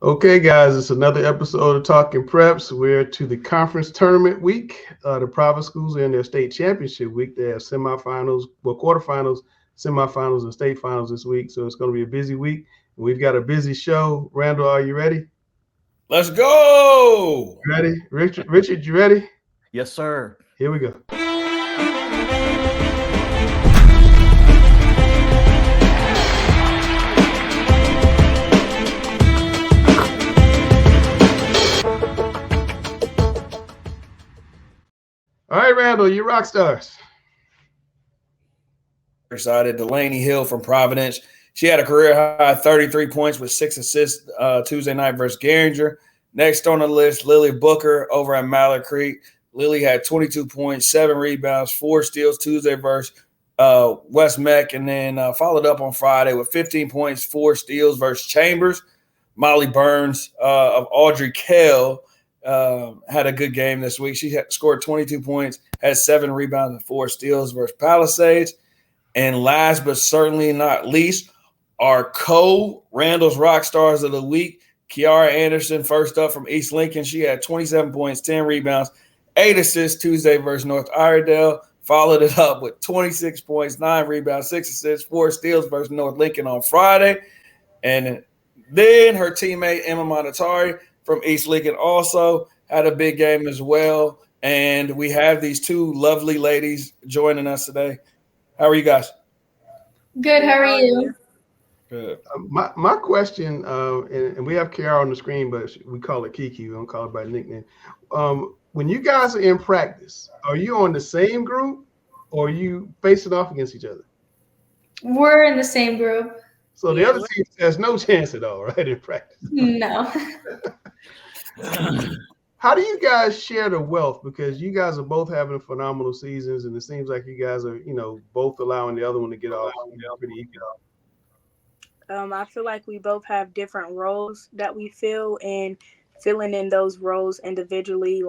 Okay, guys, it's another episode of Talking Preps. We're to the conference tournament week. The private schools are in their state championship week. They have semifinals, quarterfinals, semifinals, and state finals this week. So it's going to be a busy week. We've got a busy show. Randall, are you ready? Let's go. Ready? Richard, you ready? Yes, sir. Here we go. All right, Randall, you rock stars. Excited. Delaney Hill from Providence. She had a career high 33 points with 6 assists Tuesday night versus Garinger. Next on the list, Lily Booker over at Mallard Creek. Lily had 22 points, 7 rebounds, 4 steals Tuesday versus West Meck, and then followed up on Friday with 15 points, 4 steals versus Chambers. Molly Burns of Audrey Kell had a good game this week. She scored 22 points, had 7 rebounds and 4 steals versus Palisades. And last but certainly not least, our Randall's Rock Stars of the Week, Kiara Anderson, first up from East Lincoln. She had 27 points, 10 rebounds, 8 assists Tuesday versus North Iredale. Followed it up with 26 points, 9 rebounds, 6 assists, 4 steals versus North Lincoln on Friday. And then her teammate Emma Monatari from East Lincoln also had a big game as well. And we have these two lovely ladies joining us today. How are you guys? Good. How are you? Good. My question, and we have Kiara on the screen, but we call it Kiki. We don't call it by nickname. When you guys are in practice, are you on the same group or are you facing off against each other? We're in the same group. So the other team has no chance at all, right, in practice? No. How do you guys share the wealth? Because you guys are both having phenomenal seasons, and it seems like you guys are, both allowing the other one to get off pretty equal. I feel like we both have different roles that we fill, and filling in those roles individually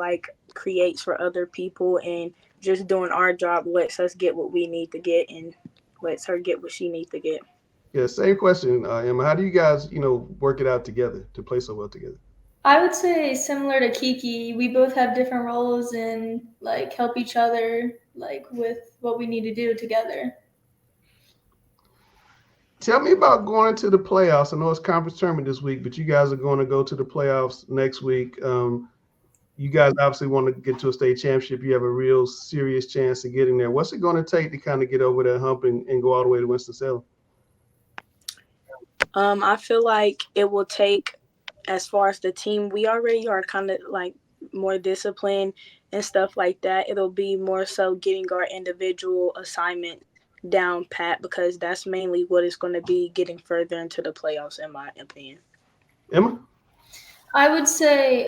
creates for other people, and just doing our job lets us get what we need to get and lets her get what she needs to get. Yeah, same question, Emma. How do you guys, work it out together to play so well together? I would say similar to Kiki, we both have different roles and help each other with what we need to do together. Tell me about going into the playoffs. I know it's conference tournament this week, but you guys are going to go to the playoffs next week. You guys obviously want to get to a state championship. You have a real serious chance of getting there. What's it going to take to kind of get over that hump and go all the way to Winston-Salem? I feel like it will take, as far as the team, we already are kind of more disciplined and stuff like that. It'll be more so getting our individual assignment down pat, because that's mainly what it's going to be getting further into the playoffs, in my opinion. Emma? I would say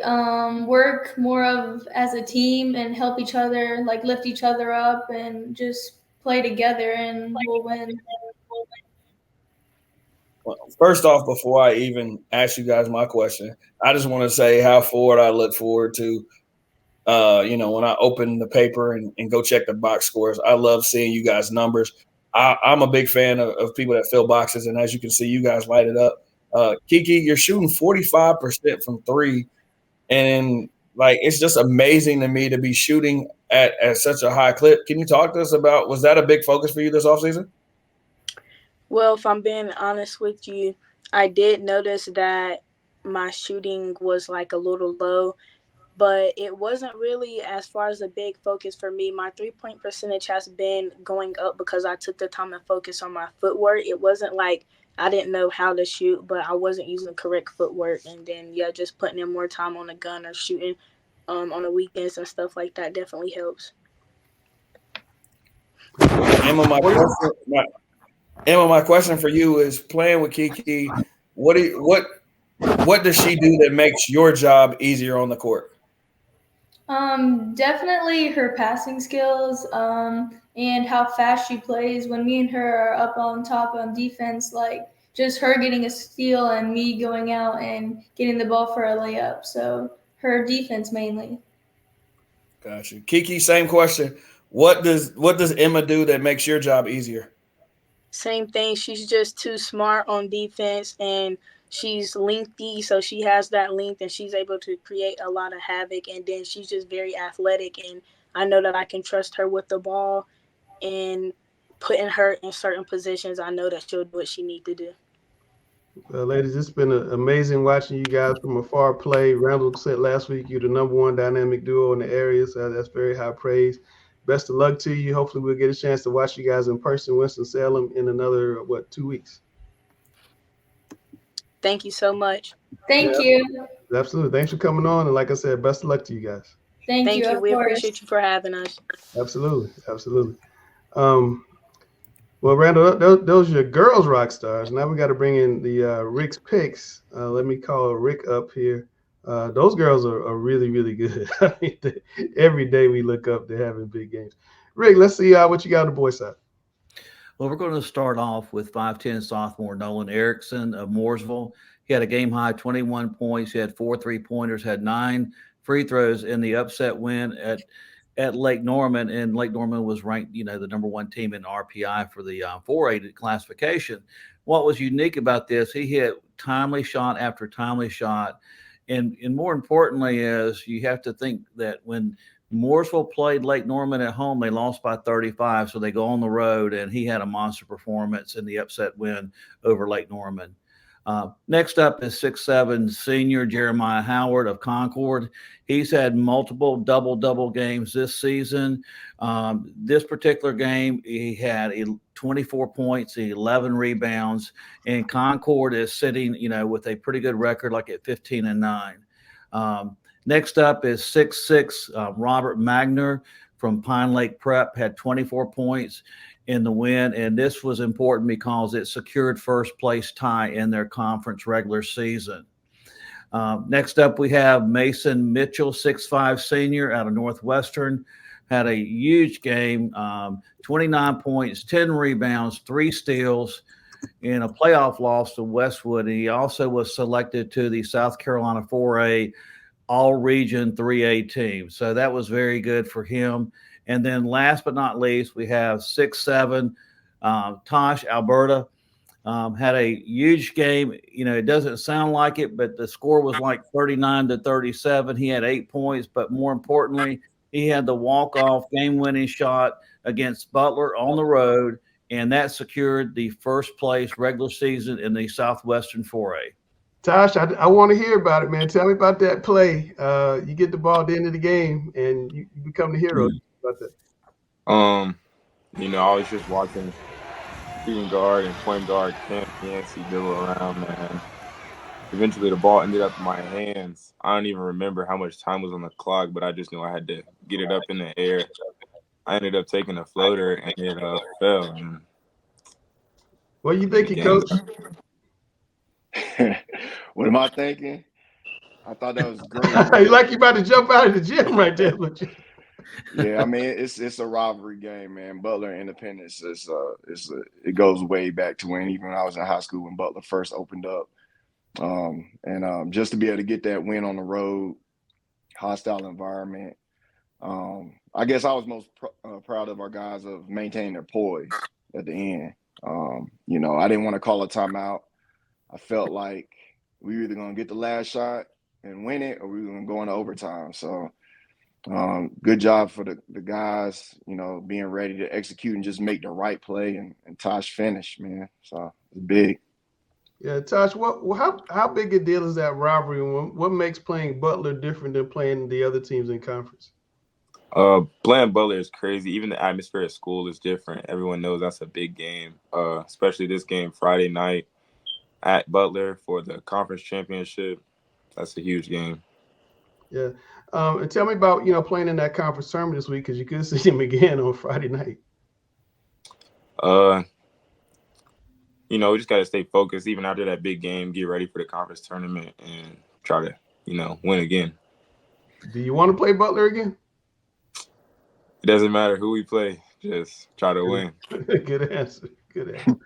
work more of as a team and help each other, lift each other up and just play together, and we'll win. Well, first off, before I even ask you guys my question, I just want to say how I look forward to, when I open the paper and go check the box scores. I love seeing you guys' numbers. I'm a big fan of people that fill boxes, and as you can see, you guys light it up. Kiki, you're shooting 45% from 3, and it's just amazing to me to be shooting at such a high clip. Can you talk to us about, was that a big focus for you this offseason? Well, if I'm being honest with you, I did notice that my shooting was a little low, but it wasn't really as far as a big focus for me. My 3-point percentage has been going up because I took the time to focus on my footwork. It wasn't like I didn't know how to shoot, but I wasn't using correct footwork. And then, just putting in more time on the gun or shooting on the weekends and stuff like that definitely helps. Emma, my question for you is, playing with Kiki, what does she do that makes your job easier on the court? Definitely her passing skills, and how fast she plays. When me and her are up on top on defense, just her getting a steal and me going out and getting the ball for a layup. So her defense mainly. Gotcha. Kiki, same question. What does Emma do that makes your job easier? Same thing. She's just too smart on defense, and she's lengthy, so she has that length and she's able to create a lot of havoc. And then she's just very athletic, and I know that I can trust her with the ball and putting her in certain positions. I know that she'll do what she needs to do. Well, ladies, it's been amazing watching you guys from afar play. Randall said last week you're the #1 dynamic duo in the area, so that's very high praise. Best of luck to you. Hopefully, we'll get a chance to watch you guys in person, Winston-Salem, in another 2 weeks. Thank you so much. Thank Yeah, you. absolutely. Thanks for coming on, and like I said, best of luck to you guys. Thank you, Thank you. of We appreciate course. you for having us. Absolutely, absolutely. Um, well, Randall, those are your girls rock stars. Now we got to bring in the Rick's picks. Let me call Rick up here. Those girls are really, really good. I mean, every day we look up, they're having big games. Rick, let's see what you got on the boy side. Well, we're going to start off with 5'10 sophomore Nolan Erickson of Mooresville. He had a game high 21 points. He had 4 3-pointers, had 9 free throws in the upset win at Lake Norman. And Lake Norman was ranked, the #1 team in RPI for the 4A classification. What was unique about this, he hit timely shot after timely shot. And more importantly is you have to think that when Mooresville played Lake Norman at home, they lost by 35, so they go on the road, and he had a monster performance in the upset win over Lake Norman. Next up is 6'7" senior Jeremiah Howard of Concord. He's had multiple double-double games this season. This particular game, he had 24 points, 11 rebounds, and Concord is sitting, with a pretty good record, like at 15-9. Next up is 6'6" Robert Magner from Pine Lake Prep, had 24 points in the win, and this was important because it secured first place tie in their conference regular season. Next up, we have Mason Mitchell, 6'5" senior out of Northwestern, had a huge game, 29 points, 10 rebounds, 3 steals in a playoff loss to Westwood. And he also was selected to the South Carolina 4A all-region 3A team. So that was very good for him. And then last but not least, we have 6'7", Tosh Alberta. Had a huge game. It doesn't sound like it, but the score was like 39-37. He had 8 points, but more importantly, he had the walk-off game-winning shot against Butler on the road, and that secured the first place regular season in the Southwestern 4A. Tosh, I want to hear about it, man. Tell me about that play. You get the ball at the end of the game, and you become the hero. About that. I was just watching shooting guard and point guard Cam Yancey dribble around, man. Eventually, the ball ended up in my hands. I don't even remember how much time was on the clock, but I just knew I had to get it up in the air. I ended up taking a floater, and it fell. And what are you thinking, Coach? What am I thinking? I thought that was great. Like you about to jump out of the gym right there. Yeah, I mean it's a rivalry game, man. Butler and Independence it goes way back to even I was in high school when Butler first opened up, and just to be able to get that win on the road, hostile environment. I guess I was most proud of our guys of maintaining their poise at the end. I didn't want to call a timeout. I felt like we were either going to get the last shot and win it, or we were going to go into overtime. So good job for the guys, being ready to execute and just make the right play, and Tosh finished, man. So it's big. Yeah, Tosh, how big a deal is that rivalry, and what makes playing Butler different than playing the other teams in conference? Playing Butler is crazy. Even the atmosphere at school is different. Everyone knows that's a big game, especially this game Friday night at Butler for the conference championship. That's a huge game. Yeah. And tell me about, playing in that conference tournament this week, because you could see him again on Friday night. We just got to stay focused even after that big game, get ready for the conference tournament, and try to, win again. Do you want to play Butler again? It doesn't matter who we play. Just try to win. Good answer. Good answer.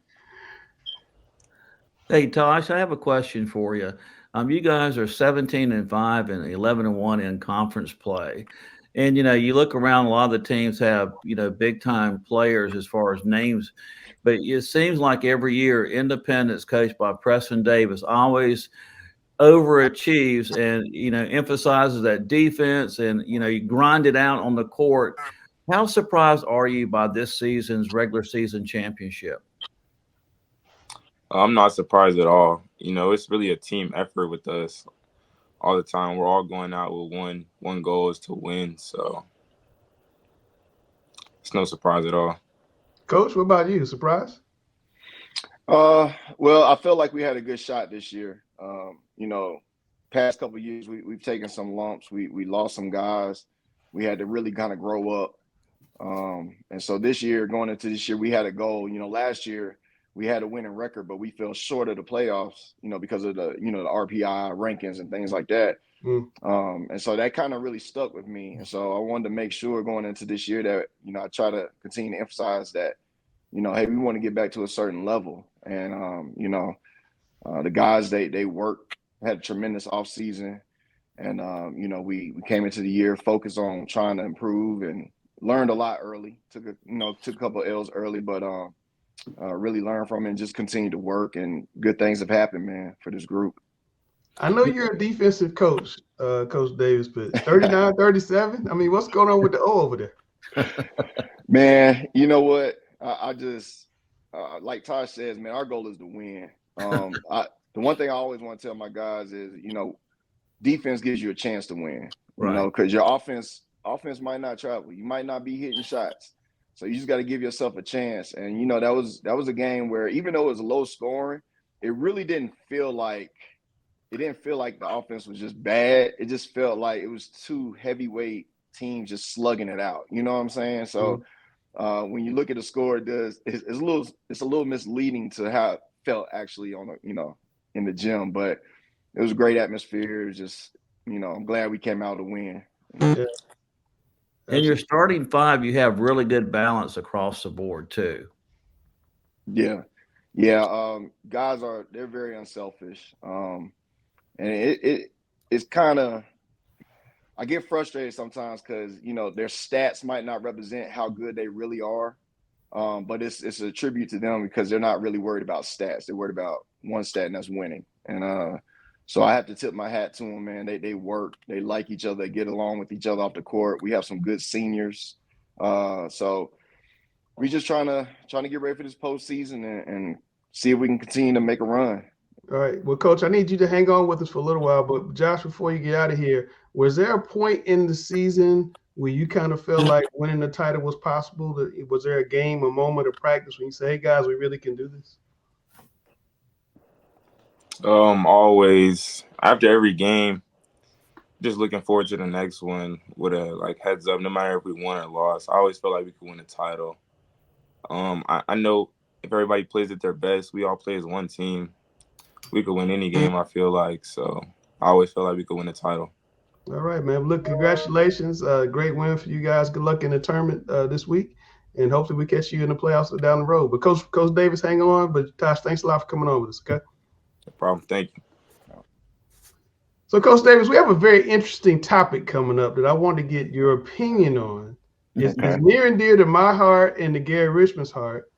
Hey, Tosh, I have a question for you. You guys are 17-5 and 11-1 in conference play. And, you look around, a lot of the teams have, big time players as far as names, but it seems like every year Independence coached by Preston Davis always overachieves and, emphasizes that defense and, you grind it out on the court. How surprised are you by this season's regular season championship? I'm not surprised at all. It's really a team effort with us all the time. We're all going out with one goal is to win. So it's no surprise at all. Coach, what about you? Surprised? Well, I felt like we had a good shot this year. Past couple of years we've taken some lumps. We lost some guys. We had to really kind of grow up. And so this year, going into this year, we had a goal. Last year we had a winning record, but we fell short of the playoffs, because of the RPI rankings and things like that. And so that kind of really stuck with me. And so I wanted to make sure going into this year that, I try to continue to emphasize that, hey, we want to get back to a certain level. And, the guys, they worked, had a tremendous off season. And, we came into the year focused on trying to improve and learned a lot early. Took a couple of L's early, but really learned from it and just continue to work. And good things have happened, man, for this group. I know you're a defensive coach, Coach Davis, but 39, 37? I mean, what's going on with the O over there? Man, you know what? I just, like Tosh says, man, our goal is to win. The one thing I always want to tell my guys is, defense gives you a chance to win, because your offense might not travel. You might not be hitting shots. So you just got to give yourself a chance. And, that was a game where even though it was low scoring, it really didn't feel like the offense was just bad. It just felt like it was two heavyweight teams just slugging it out. You know what I'm saying? So when you look at the score, it's a little misleading to how it felt actually on in the gym, but it was a great atmosphere. It was just, I'm glad we came out to win. Yeah. In your starting five, you have really good balance across the board too. Yeah. Guys they're very unselfish. And it's kind of, I get frustrated sometimes because, their stats might not represent how good they really are. But it's a tribute to them because they're not really worried about stats. They're worried about one stat, and that's winning. And so I have to tip my hat to them, man. They work. They like each other. They get along with each other off the court. We have some good seniors. So we just trying to get ready for this postseason and see if we can continue to make a run. All right. Well, Coach, I need you to hang on with us for a little while. But Josh, before you get out of here, was there a point in the season where you kind of felt like winning the title was possible? Was there a game, a moment of practice when you say, "Hey guys, we really can do this"? Always after every game, just looking forward to the next one with a heads up. No matter if we won or lost, I always felt like we could win a title. I know if everybody plays at their best, we all play as one team, we could win any game. I feel like so. I always felt like we could win a title. All right, man. Look, congratulations. Great win for you guys. Good luck in the tournament this week, and hopefully we catch you in the playoffs down the road. But Coach Davis, hang on. But Tosh, thanks a lot for coming on with us. Okay. No problem. Thank you. So, Coach Davis, we have a very interesting topic coming up that I want to get your opinion on. It's near and dear to my heart and to Gary Richmond's heart.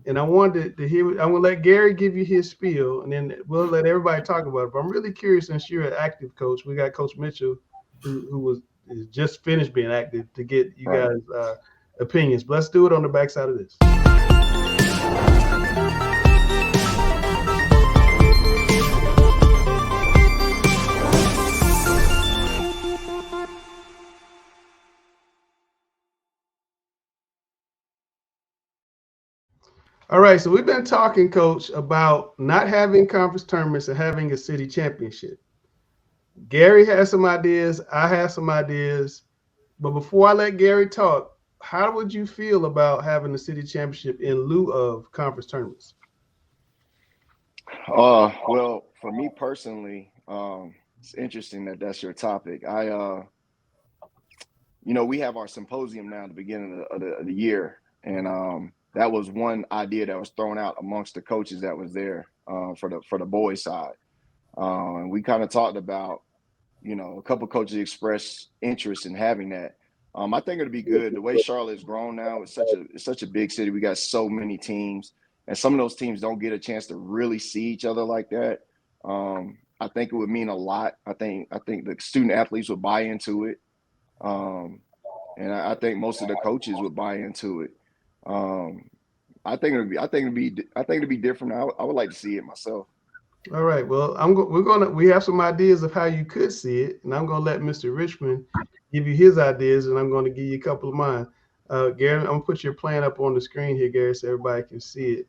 And I wanted to hear. I'm gonna let Gary give you his spiel, and then we'll let everybody talk about it. But I'm really curious, since you're an active coach, we got Coach Mitchell, who is just finished being active, to get you guys' opinions. But let's do it on the backside of this. All right, so we've been talking, Coach, about not having conference tournaments and having a city championship. Gary has some ideas. I have some ideas. But before I let Gary talk, how would you feel about having a city championship in lieu of conference tournaments? Well, for me personally, it's interesting that that's your topic. We have our symposium now at the beginning of the year, and that was one idea that was thrown out amongst the coaches that was there for the boys side. And we kind of talked about, a couple of coaches expressed interest in having that. I think it'll be good. The way Charlotte's grown now, it's such a big city. We got so many teams, and some of those teams don't get a chance to really see each other like that. I think it would mean a lot. I think the student athletes would buy into it, and I think most of the coaches would buy into it. Um, I think it'd be different. I would like to see it myself. All right. Well, we have some ideas of how you could see it, and I'm gonna let Mr. Richmond give you his ideas, and I'm gonna give you a couple of mine. Gary, I'm gonna put your plan up on the screen here, Gary, so everybody can see it,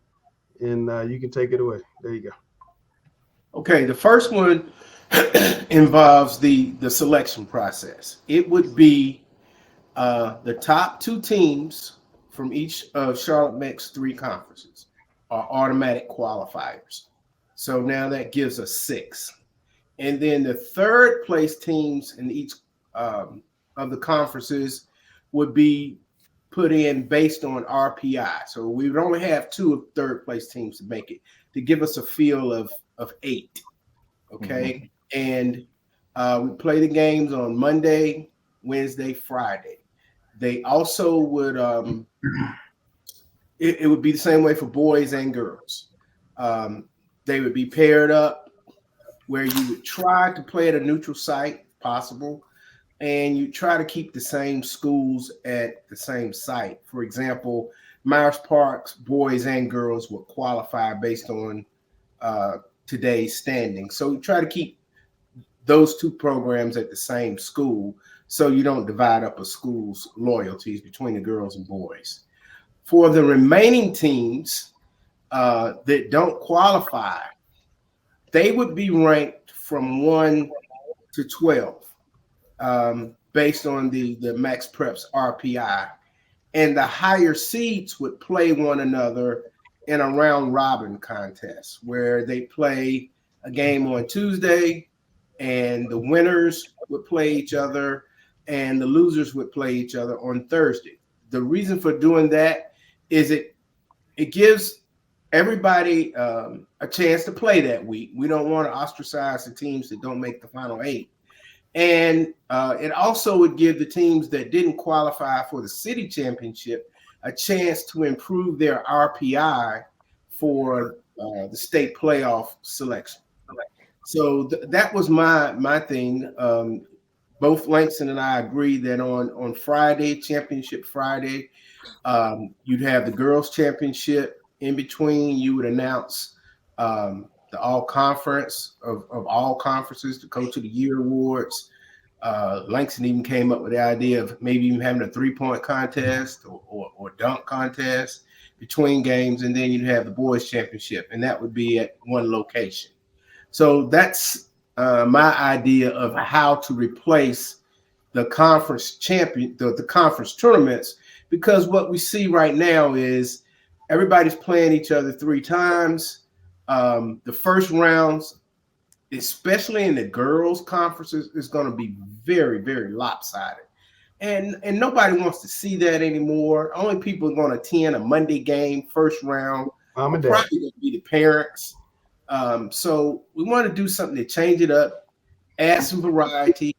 and you can take it away. There you go. Okay, the first one involves the selection process. It would be the top two teams from each of Charlotte Meck's three conferences are automatic qualifiers. So now that gives us six. And then the third place teams in each of the conferences would be put in based on RPI. So we would only have two of third place teams to make it to give us a feel of eight. Okay. And we play the games on Monday, Wednesday, Friday. They also would it would be the same way for boys and girls. They would be paired up where you would try to play at a neutral site if possible, and you try to keep the same schools at the same site. For example, Myers Park's boys and girls would qualify based on today's standing. So try to keep those two programs at the same school so you don't divide up a school's loyalties between the girls and boys. For the remaining teams that don't qualify, they would be ranked from 1 to 12 based on the Max Preps RPI. And the higher seeds would play one another in a round robin contest where they play a game on Tuesday and the winners would play each other and the losers would play each other on Thursday. The reason for doing that is it gives everybody a chance to play that week. We don't want to ostracize the teams that don't make the final eight. And it also would give the teams that didn't qualify for the city championship a chance to improve their RPI for the state playoff selection. So that was my thing. Both Langston and I agree that on Friday, Championship Friday, you'd have the girls' championship. In between, you would announce the all conference of all conferences, the Coach of the Year awards. Langston even came up with the idea of maybe even having a 3-point contest or dunk contest between games, and then you'd have the boys' championship, and that would be at one location. So that's my idea of how to replace the conference champion, the conference tournaments, because what we see right now is everybody's playing each other 3 times. The first rounds, especially in the girls' conferences, is going to be very, very lopsided. And nobody wants to see that anymore. Only people are going to attend a Monday game, first round, Mom and probably Dad. going to be the parents. So we want to do something to change it up, add some variety,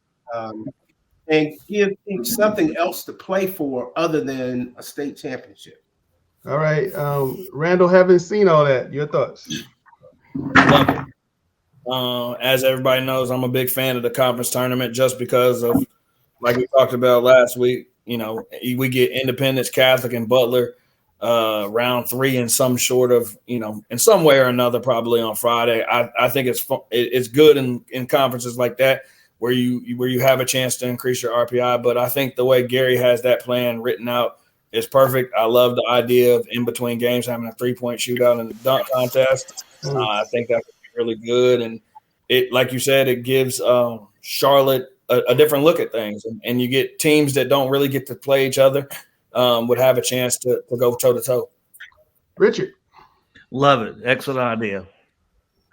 and give something else to play for other than a state championship. All right. Randall, haven't seen all that. Your thoughts? Love it. As everybody knows, I'm a big fan of the conference tournament just because of, like we talked about last week, we get Independence, Catholic, and Butler round 3 in some sort of, in some way or another, probably on Friday. I think it's good in conferences like that where you have a chance to increase your RPI. But I think the way Gary has that plan written out is perfect. I love the idea of in between games having a 3-point shootout and a dunk contest. I think that could be really good, and it, like you said, it gives Charlotte a different look at things, and you get teams that don't really get to play each other would have a chance to go toe to toe. Richard. Love it. Excellent idea.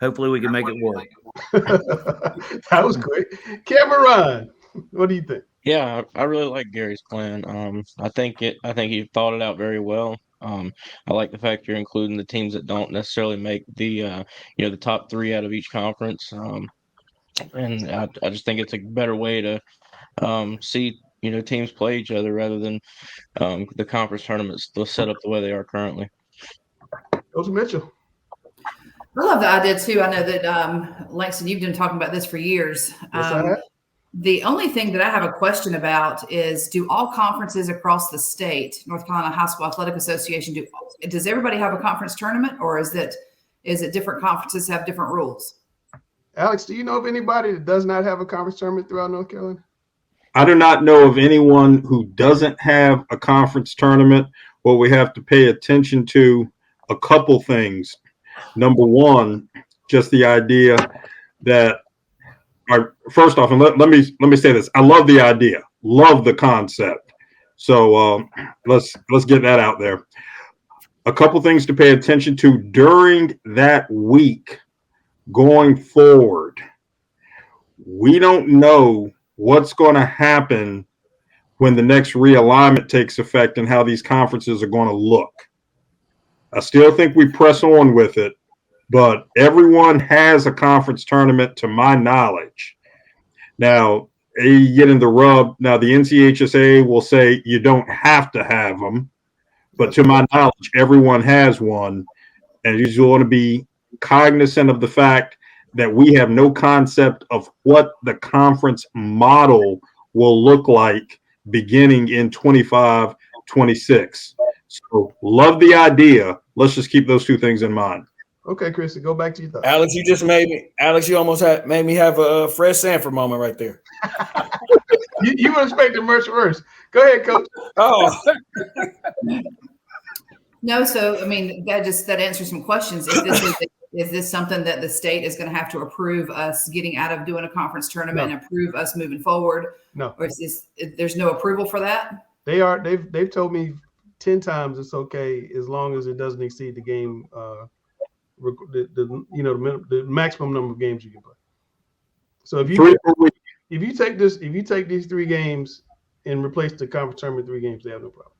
Hopefully we can make it work. That was quick. Cameron, what do you think? Yeah, I really like Gary's plan. I think he thought it out very well. I like the fact you're including the teams that don't necessarily make the top 3 out of each conference. And I just think it's a better way to see teams play each other rather than the conference tournaments still set up the way they are currently. Coach Mitchell. I love the idea too. I know that Langston, you've been talking about this for years. Yes, I have. The only thing that I have a question about is, do all conferences across the state, North Carolina High School Athletic Association, does everybody have a conference tournament, or is it different conferences have different rules? Alex, do you know of anybody that does not have a conference tournament throughout North Carolina? I do not know of anyone who doesn't have a conference tournament. What we have to pay attention to, a couple things. Number one, just the idea that, first off, and let me say this: I love the idea, love the concept. So let's get that out there. A couple things to pay attention to during that week going forward. We don't know what's going to happen when the next realignment takes effect and how these conferences are going to look. I still think we press on with it, but everyone has a conference tournament to my knowledge. Now, you get in the rub. Now, the NCHSA will say you don't have to have them, but to my knowledge, everyone has one. And you just want to be cognizant of the fact that we have no concept of what the conference model will look like beginning in 25, 26. So love the idea. Let's just keep those two things in mind. Okay, Chrissy, go back to your thoughts. Alex, you almost made me have a Fred Sanford moment right there. you were expecting much worse. Go ahead, Coach. Oh. No, so I mean that answers some questions. Is this something that the state is going to have to approve us getting out of doing a conference tournament and approve us moving forward? No. Or there's no approval for that? They've told me 10 times it's okay as long as it doesn't exceed the game, the maximum number of games you can play. So if you take these 3 games and replace the conference tournament 3 games, they have no problem.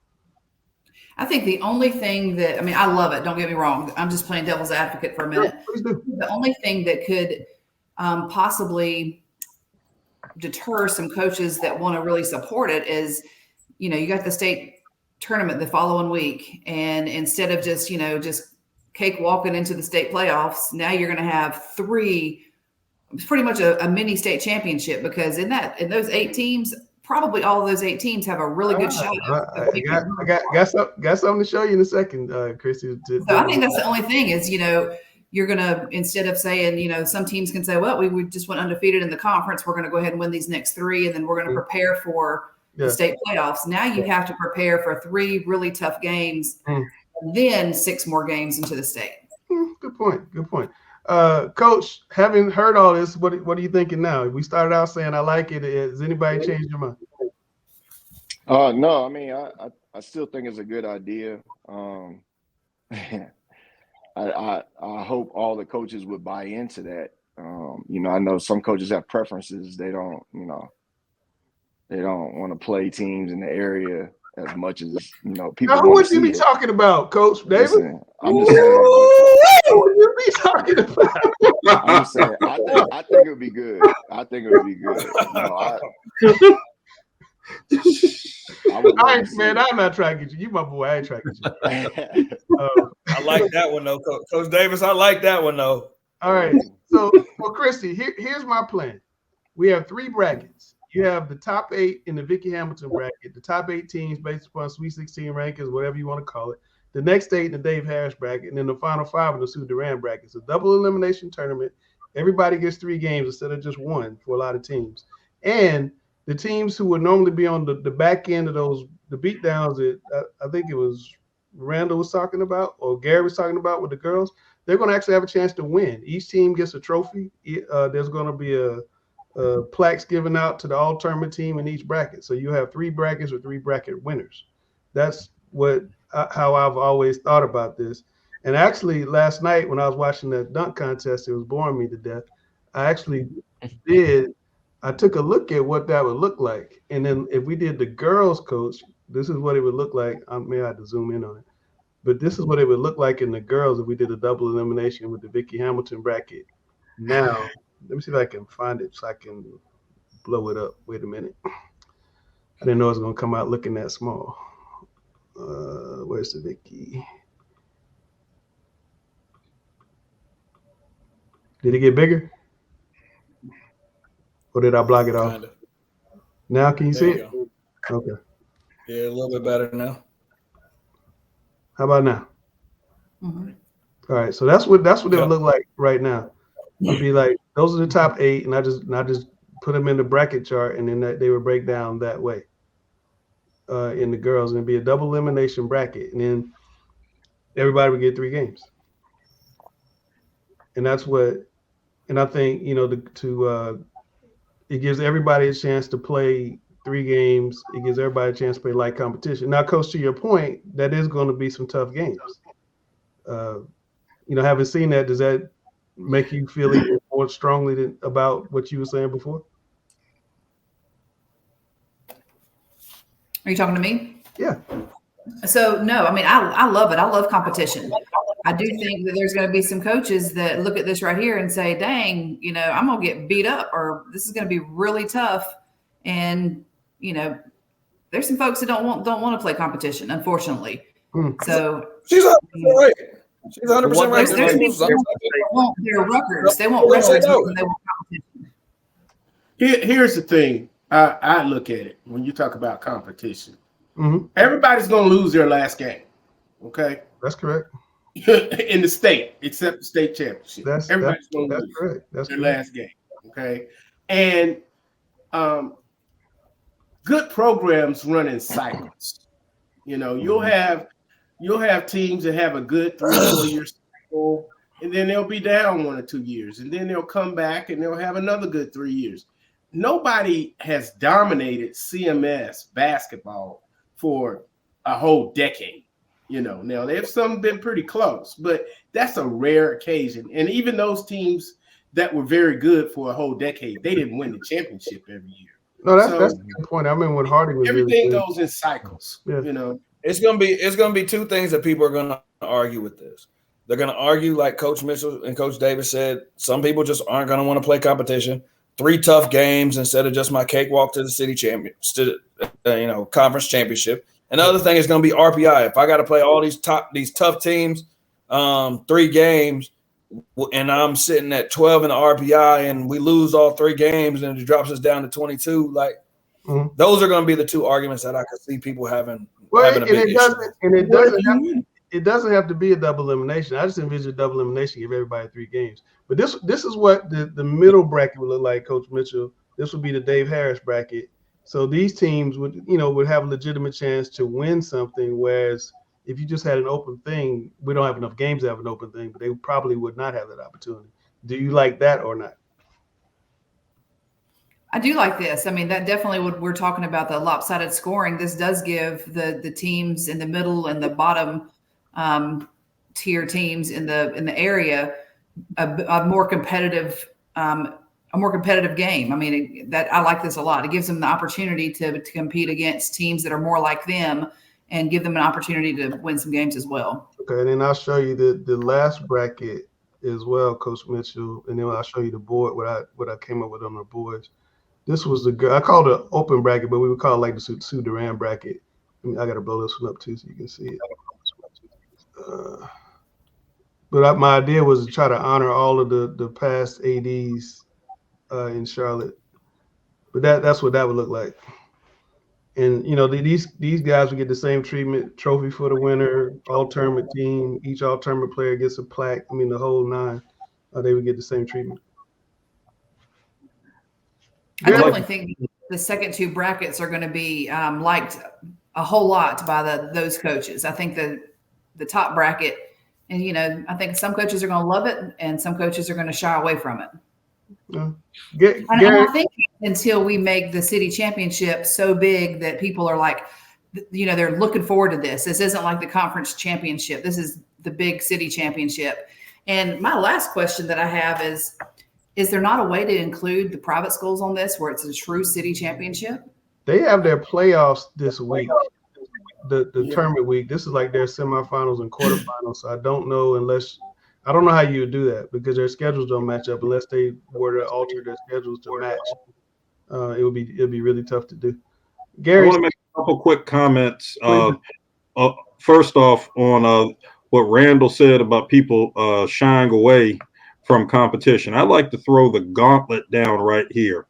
I think the only thing that, I love it. Don't get me wrong. I'm just playing devil's advocate for a minute. The only thing that could possibly deter some coaches that want to really support it is, you got the state tournament the following week, and instead of just cakewalking into the state playoffs, now you're going to have 3. It's pretty much a mini state championship, because in those 8 teams, probably all of those 8 teams have a really good shot. I got something to show you in a second, Chrissy. So I think that's the only thing is, you're going to, instead of saying, some teams can say, well, we just went undefeated in the conference, we're going to go ahead and win these next 3, and then we're going to prepare for the state playoffs. Now you have to prepare for 3 really tough games, and then 6 more games into the state. Good point. Coach, having heard all this, what are you thinking now? We started out saying I like it. Has anybody changed your mind? No, I still think it's a good idea. I hope all the coaches would buy into that. I know some coaches have preferences. They don't want to play teams in the area as much as people. Now, who would you be talking about, Coach David? Listen, I'm just saying. Who would you be talking about? I'm just saying. I think it would be good. I'm not tracking you. You my boy. I ain't tracking you. I like that one though, Coach Davis. I like that one though. All right. So, Christy, here's my plan. We have 3 brackets. You have the top 8 in the Vicky Hamilton bracket, the top 8 teams based upon Sweet 16 rankings, whatever you want to call it. The next 8 in the Dave Harris bracket, and then the final 5 in the Sue Duran bracket. It's a double elimination tournament. Everybody gets 3 games instead of just 1 for a lot of teams. And the teams who would normally be on the back end of the beatdowns that I think it was Randall was talking about, or Gary was talking about with the girls, they're going to actually have a chance to win. Each team gets a trophy. There's going to be a plaques given out to the all-tournament team in each bracket. So you have 3 brackets with 3 bracket winners. That's how I've always thought about this. And actually, last night when I was watching that dunk contest, it was boring me to death. I took a look at what that would look like. And then if we did the girls, Coach, this is what it would look like. I may have to zoom in on it. But this is what it would look like in the girls if we did a double elimination with the Vicky Hamilton bracket. Now, let me see if I can find it so I can blow it up. Wait a minute. I didn't know it was going to come out looking that small. Where's the Vicky? Did it get bigger? Or did I block it off? Kind of. Now can you There see you it? go. Okay. Yeah, a little bit better now. How about now? Mm-hmm. All right. So that's what it Yep. would look like right now. It'd be like those are the top 8, and I just put them in the bracket chart, and then they would break down that way. In the girls, and it'd be a double elimination bracket, and then everybody would get 3 games. And that's what, and I think it gives everybody a chance to play 3 games. It gives everybody a chance to play light competition. Now, Coach, to your point, that is going to be some tough games. Having seen that, does that make you feel even more strongly about what you were saying before? Are you talking to me? Yeah. So no, I mean, I love it. I love competition. I do think that there's going to be some coaches that look at this right here and say, dang, I'm going to get beat up, or this is going to be really tough. And, there's some folks that don't want to play competition, unfortunately. So she's 100% right. She's 100% right. There's people that want their records. They want records more than they want competition. Here's the thing. I look at it when you talk about competition. Mm-hmm. Everybody's going to lose their last game. Okay. That's correct. In the state, except the state championship. Everybody's going to lose their last game. Okay. And good programs run in cycles. You'll have teams that have a good 3-4 year cycle, and then they'll be down 1 or 2 years, and then they'll come back and they'll have another good 3 years. Nobody has dominated CMS basketball for a whole decade. Now they've some been pretty close, but that's a rare occasion. And even those teams that were very good for a whole decade, they didn't win the championship every year. No, that's a good point. I remember when Harding was everything really goes in cycles. Yeah. It's gonna be 2 things that people are gonna argue with this. They're gonna argue, like Coach Mitchell and Coach Davis said, some people just aren't gonna want to play competition. 3 tough games instead of just my cakewalk to the city champion, conference championship. Another thing is going to be RPI. If I got to play all these tough teams, 3 games, and I'm sitting at 12 in the RPI, and we lose all 3 games, and it drops us down to 22. Those are going to be the 2 arguments that I could see people having a big issue. It doesn't have to be a double elimination. I just envision a double elimination, give everybody 3 games. But this is what the middle bracket would look like, Coach Mitchell. This would be the Dave Harris bracket. So these teams would have a legitimate chance to win something, whereas if you just had an open thing, we don't have enough games to have an open thing, but they probably would not have that opportunity. Do you like that or not? I do like this. I mean, that definitely we're talking about the lopsided scoring. This does give the teams in the middle and the bottom tier teams in the area a more competitive game. I mean, that I like this a lot. It gives them the opportunity to compete against teams that are more like them and give them an opportunity to win some games as well. Okay, and then I'll show you the last bracket as well, Coach Mitchell, and then I'll show you the board, what I came up with on the boards. This was I called it an open bracket, but we would call it like the Sue Duran bracket. I got to blow this one up too so you can see it. But my idea was to try to honor all of the past ADs in Charlotte. But that's what that would look like. And these guys would get the same treatment: trophy for the winner, all tournament team. Each all tournament player gets a plaque. I mean, the whole 9. They would get the same treatment. I definitely think the second 2 brackets are going to be liked a whole lot by those coaches. I think the top bracket, and I think some coaches are going to love it, and some coaches are going to shy away from it. I think until we make the city championship so big that people are like, they're looking forward to this. This isn't like the conference championship. This is the big city championship. And my last question that I have is there not a way to include the private schools on this where it's a true city championship? They have their playoffs this week, the tournament week. This is like their semifinals and quarterfinals. So I don't know I don't know how you would do that because their schedules don't match up unless they were to alter their schedules to match. It'd be really tough to do. Gary, want to make a couple quick comments. First off, on what Randall said about people shying away from competition, I'd like to throw the gauntlet down right here.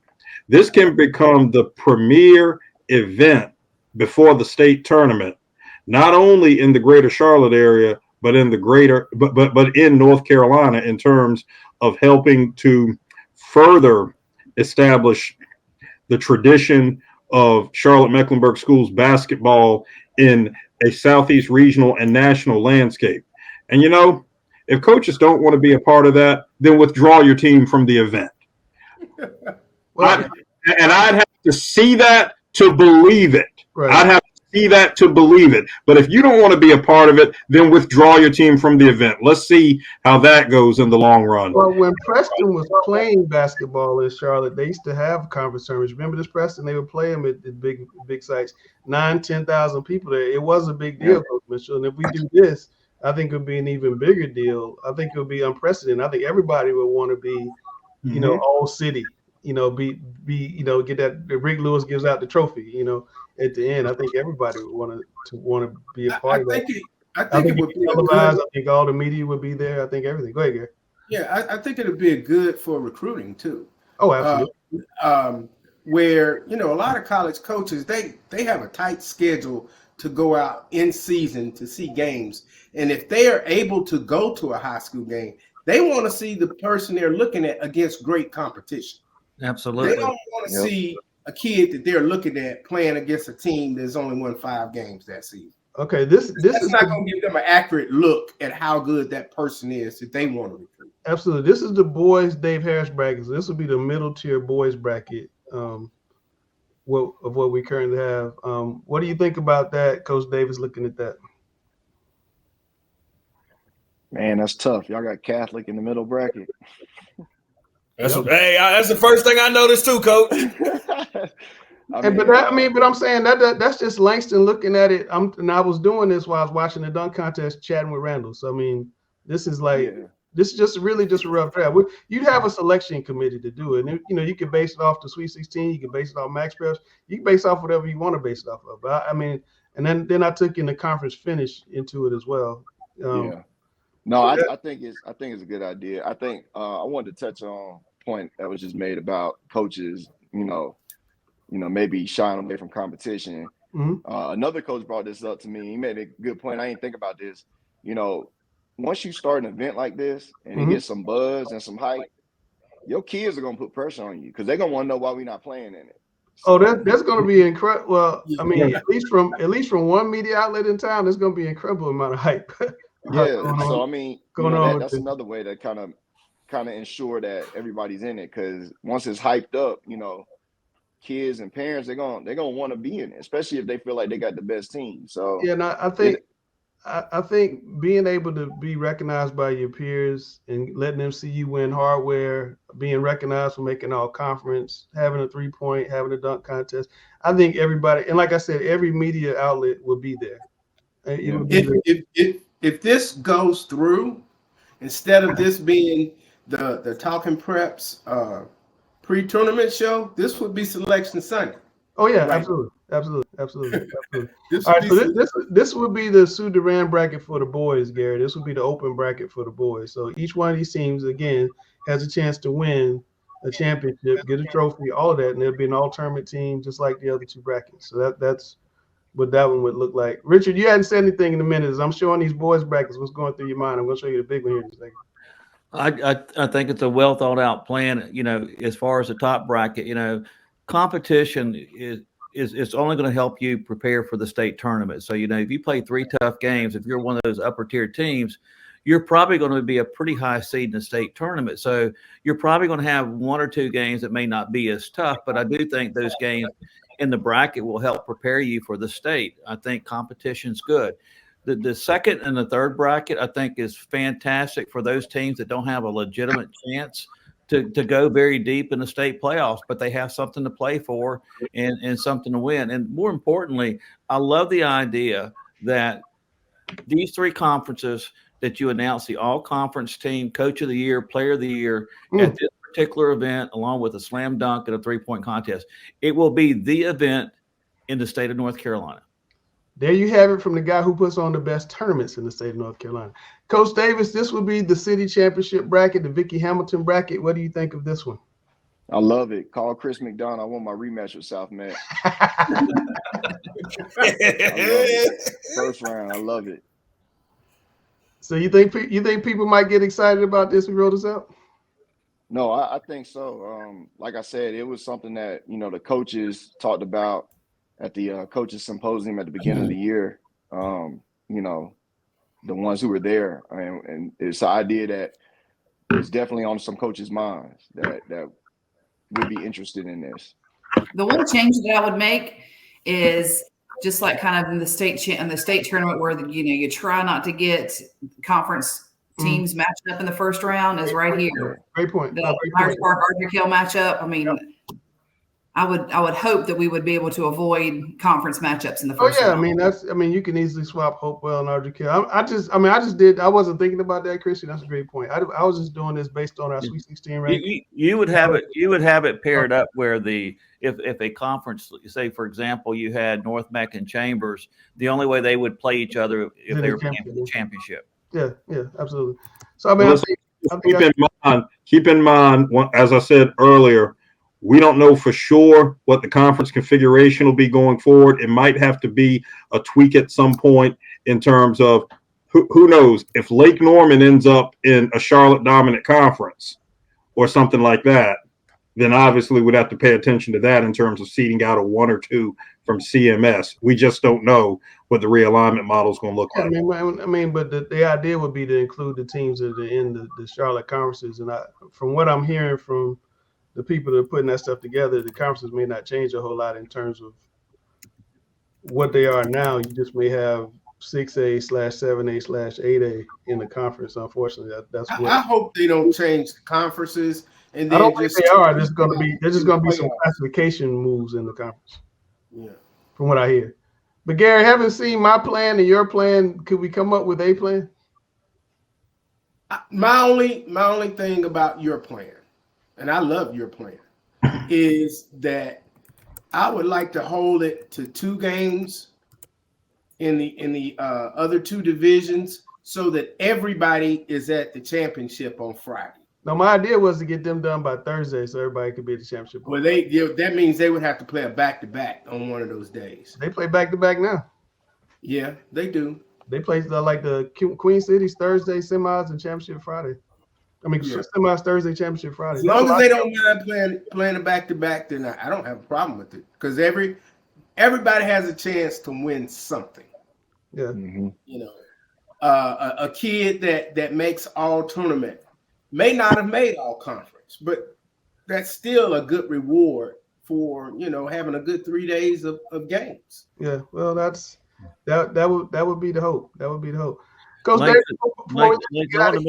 This can become the premier event before the state tournament, not only in the greater Charlotte area, but in the greater, but in North Carolina, in terms of helping to further establish the tradition of Charlotte Mecklenburg Schools basketball in a Southeast regional and national landscape. And if coaches don't want to be a part of that, then withdraw your team from the event. well, I'd have to see that to believe it. right. I'd have to see that to believe it. But if you don't want to be a part of it, then withdraw your team from the event. Let's see how that goes in the long run. Well, when Preston was playing basketball in Charlotte, they used to have conference tournaments. Remember this, Preston? They would play them at big sites, 10,000 people there. It was a big deal, Coach Mitchell. And if we do this, I think it would be an even bigger deal. I think it would be unprecedented. I think everybody would want to be, all city. Get that. Rick Lewis gives out the trophy. At the end, I think everybody would want to be a part of that. I think it would be televised. I think all the media would be there. I think everything. Go ahead, Gary. Yeah, I think it would be good for recruiting too. Oh, absolutely. Where a lot of college coaches they have a tight schedule to go out in season to see games, and if they are able to go to a high school game, they want to see the person they're looking at against great competition. Absolutely. They don't want to see a kid that they're looking at playing against a team that's only won 5 games that season. Okay, this is not going to give them an accurate look at how good that person is that they want to recruit. Absolutely. This is the boys Dave Harris bracket. So this will be the middle tier boys bracket of what we currently have. What do you think about that, Coach Davis, looking at that? Man, that's tough. Y'all got Catholic in the middle bracket. That's the first thing I noticed too, Coach. But I'm saying that's just Langston looking at it. And I was doing this while I was watching the dunk contest, chatting with Randall. So this is this is just a rough draft. You'd have a selection committee to do it. And you can base it off the Sweet 16. You can base it off max preps. You can base off whatever you want to base it off of. But and then I took in the conference finish into it as well. No, I think it's a good idea. I think I wanted to touch on a point that was just made about coaches, maybe shying away from competition. Mm-hmm. Another coach brought this up to me. He made a good point. I didn't think about this. Once you start an event like this and it gets some buzz and some hype, your kids are gonna put pressure on you because they're gonna want to know why we're not playing in it. So, that's going to be incredible. Well, at least from one media outlet in town, there's going to be an incredible amount of hype. That's another way to kind of ensure that everybody's in it, because once it's hyped up, kids and parents they're gonna want to be in it, especially if they feel like they got the best team. So I think being able to be recognized by your peers and letting them see you win hardware, being recognized for making all conference, having a 3-point, having a dunk contest, I think everybody, and like I said, every media outlet will be there. If this goes through, instead of this being the Talking Preps pre-tournament show, this would be Selection Sunday. Oh yeah, right? Absolutely. All right, so this would be the Sue Duran bracket for the boys, Gary. This would be the open bracket for the boys. So each one of these teams, again, has a chance to win a championship, get a trophy, all of that, and there'll be an all-tournament team just like the other 2 brackets. So that's what that one would look like. Richard, you hadn't said anything in a minute. As I'm showing these boys brackets, what's going through your mind? I'm going to show you the big one here in a second. I think it's a well thought out plan. As far as the top bracket, competition is only going to help you prepare for the state tournament. So if you play 3 tough games, if you're one of those upper tier teams, you're probably going to be a pretty high seed in the state tournament. So you're probably going to have 1 or 2 games that may not be as tough, but I do think those games in the bracket will help prepare you for the state. I think competition's good. The second and the third bracket, I think, is fantastic for those teams that don't have a legitimate chance to go very deep in the state playoffs, but they have something to play for and something to win. And more importantly, I love the idea that these 3 conferences that you announce, the all-conference team, coach of the year, player of the year, at this particular event, along with a slam dunk and a 3-point contest, it will be the event in the state of North Carolina. There you have it from the guy who puts on the best tournaments in the state of North Carolina. Coach Davis, this would be the city championship bracket, the Vicky Hamilton bracket. What do you think of this one? I love it. Call Chris McDonald. I want my rematch with South Met. First round. I love it. So you think people might get excited about this? We roll this out. No, I think so. Like I said, it was something that the coaches talked about at the coaches symposium at the beginning of the year. The ones who were there, and it's an idea that is definitely on some coaches' minds that would be interested in this. The one change that I would make is just like kind of in the state tournament where you try not to get conference teams matched up in the first round is right here. Great point. The Myers Park Ardrey Hill matchup. I mean, I would hope that we would be able to avoid conference matchups in the first round. I mean you can easily swap Hopewell and Ardrey Hill. I wasn't thinking about that, Christian. That's a great point. I was just doing this based on our Sweet 16 ranking. You would have it paired up where if a conference, say for example, you had North Meck and Chambers, the only way they would play each other if they were playing for the championship. Yeah, absolutely. So I mean, keep in mind, as I said earlier, we don't know for sure what the conference configuration will be going forward. It might have to be a tweak at some point in terms of who knows if Lake Norman ends up in a Charlotte dominant conference or something like that, then obviously we'd have to pay attention to that in terms of seeding out a 1 or 2 from CMS. We just don't know what the realignment model is going to look like. But the idea would be to include the teams that are in the Charlotte conferences. And from what I'm hearing from the people that are putting that stuff together, the conferences may not change a whole lot in terms of what they are now. You just may have 6A/7A/8A in the conference. Unfortunately, that's what I hope they don't change the conferences. And I don't think they are. There's just going to be some classification moves in the conference. Yeah, from what I hear. But Gary, having seen my plan and your plan, could we come up with a plan? My only thing about your plan, and I love your plan, is that I would like to hold it to 2 games in the other 2 divisions so that everybody is at the championship on Friday. No, my idea was to get them done by Thursday so everybody could be at the championship. Well, that means they would have to play a back-to-back on one of those days. They play back-to-back now. Yeah, they do. They play like the Queen Cities Thursday semis and championship Friday. Semis Thursday, championship Friday. As long as they don't mind playing a back-to-back, then I don't have a problem with it because everybody has a chance to win something. Yeah. Mm-hmm. A kid that makes all tournament may not have made all conference, but that's still a good reward for having a good 3 days of games. Yeah, well, that would be the hope. That would be the hope. Coach Mike, Davis,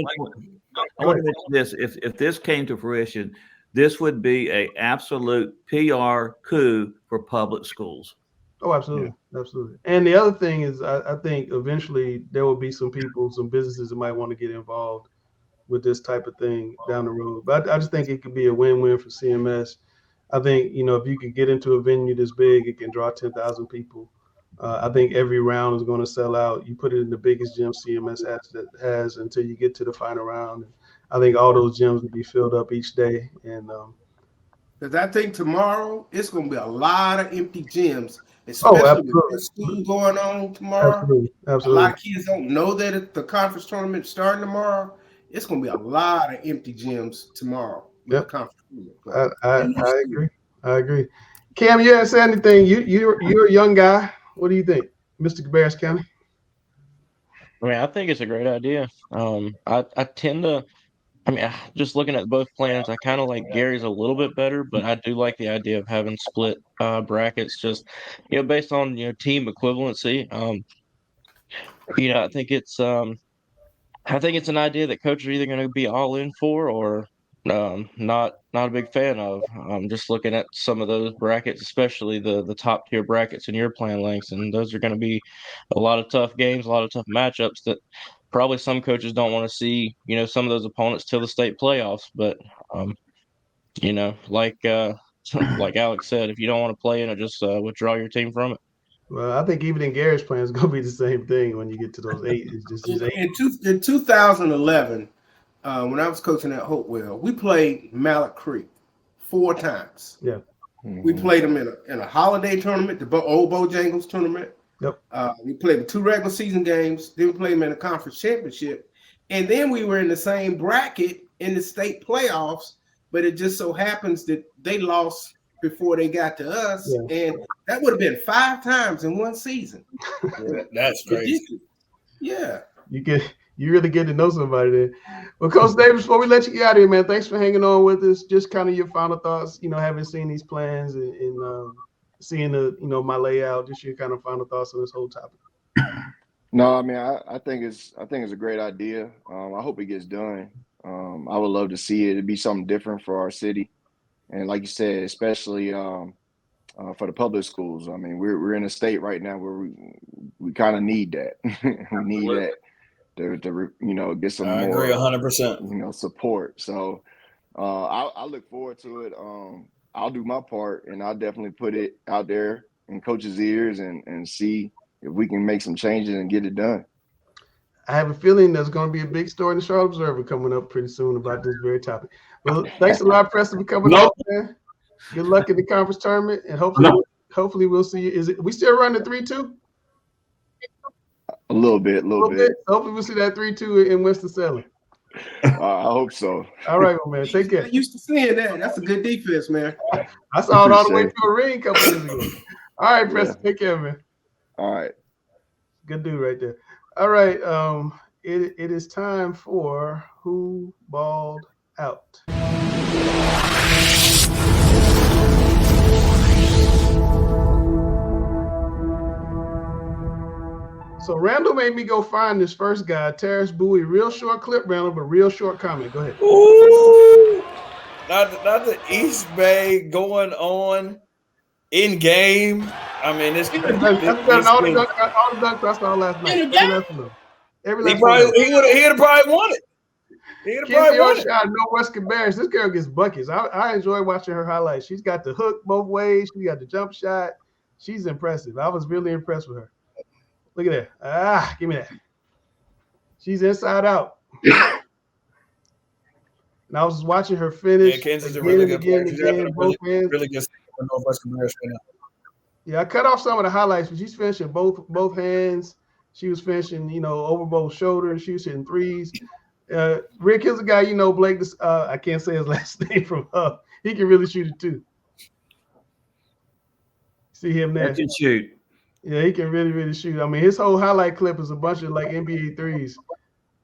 I want to mention this. If this came to fruition, this would be an absolute PR coup for public schools. Oh, absolutely. Yeah. Absolutely. And the other thing is, I think eventually there will be some businesses that might want to get involved with this type of thing down the road. But I just think it could be a win-win for CMS. I think, if you could get into a venue this big, it can draw 10,000 people. I think every round is going to sell out. You put it in the biggest gym CMS has until you get to the final round. I think all those gyms will be filled up each day. And because I think tomorrow it's going to be a lot of empty gyms, especially with the school going on tomorrow. Absolutely. A lot of kids don't know that the conference tournament starting tomorrow. It's going to be a lot of empty gyms tomorrow. Yep. I agree. I agree. Cam, you haven't said anything. You're a young guy. What do you think, Mr. Cabarrus County? I think it's a great idea. I tend to, just looking at both plans, I kind of like Gary's a little bit better, but I do like the idea of having split brackets, just based on team equivalency. I think it's an idea that coaches are either going to be all in for or not a big fan of. Just looking at some of those brackets, especially the top tier brackets in your plan lengths, and those are going to be a lot of tough games, a lot of tough matchups that probably some coaches don't want to see, some of those opponents till the state playoffs. But, like Alex said, if you don't want to play in it, just withdraw your team from it. Well, I think even in Gary's plan is going to be the same thing when you get to those 8. It's just in 2011, when I was coaching at Hopewell, we played Mallard Creek 4 times. Yeah. Mm-hmm. We played them in a holiday tournament, the old Bojangles tournament. Yep. We played them 2 regular season games. Then we played them in a conference championship. And then we were in the same bracket in the state playoffs, but it just so happens that they lost before they got to us. Yeah. And that would have been 5 times in one season. That's crazy. Yeah. You really get to know somebody there. Well, Coach Davis, before we let you get out of here, man, thanks for hanging on with us. Just kind of your final thoughts, having seen these plans and seeing my layout, just your kind of final thoughts on this whole topic. No, I mean, I think it's a great idea. I hope it gets done. I would love to see it be something different for our city. And like you said, especially for the public schools. I mean, we're in a state right now where we kind of need that. We need that to get some more. I agree 100%. Support. So I look forward to it. I'll do my part, and I'll definitely put it out there in coaches' ears and see if we can make some changes and get it done. I have a feeling there's going to be a big story in the Charlotte Observer coming up pretty soon about this very topic. Well, thanks a lot, Preston, for coming on, man. Good luck in the conference tournament, and hopefully we'll see you. Is it we still running 3-2? A little bit. Hopefully we'll see that 3-2 in Winston-Salem. I hope so. All right, well, man. Take care. I used to seeing that. That's a good defense, man. I saw it all the way to a ring a couple years ago. All right, Preston. Yeah. Take care, man. All right. Good dude right there. All right. It is time for Who Balled Out. So Randall made me go find this first guy, Terrace Bowie. Real short clip, Randall, but real short comment. Go ahead. Ooh, not the East Bay going on in game. I mean, this. All the dunks I saw last night. He'd have probably won it. He'd have probably won it. Shot, no West Cabarrus. This girl gets buckets. I enjoy watching her highlights. She's got the hook both ways. She got the jump shot. She's impressive. I was really impressed with her. Look at that. Give me that. She's inside out. And I was watching her finish. Yeah, Kansas is a really good player. She's having a really good for Northwest Cabarrus right now. Yeah, I cut off some of the highlights, but she's finishing both hands. She was finishing, over both shoulders. She was hitting threes. Rick, here's a guy, Blake. I can't say his last name from up. He can really shoot it too. See him there? He can shoot. Yeah, he can really, really shoot. I mean, his whole highlight clip is a bunch of like NBA threes.